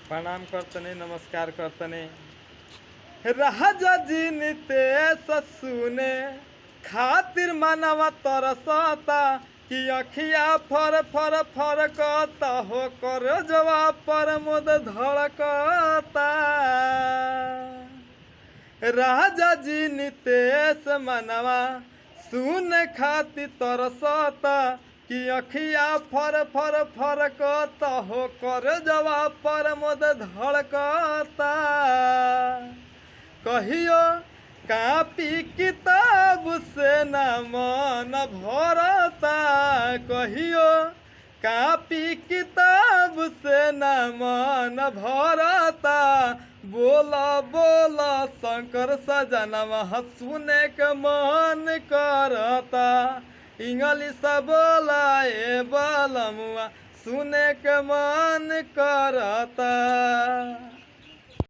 प्रणाम करतने, नमस्कार करतने। राजा जी नितेश सुने खातिर मनवा तरसता कि अखिया फर फर फरकता हो कर जवा पर मुद धड़कता। राजा जी नितेश मनवा सुन खातिर तरसता कि अखिया फर फर फरकता हो कर जवा पर मुद धड़कता। कहियो कापी किताब से न मन भरता, कहियो कापी किताब से न मन भरता। बोला बोला शंकर सजनवा सुने के मन करता। इंग्लिश बोला ए बलमुआ सुने के मन करता।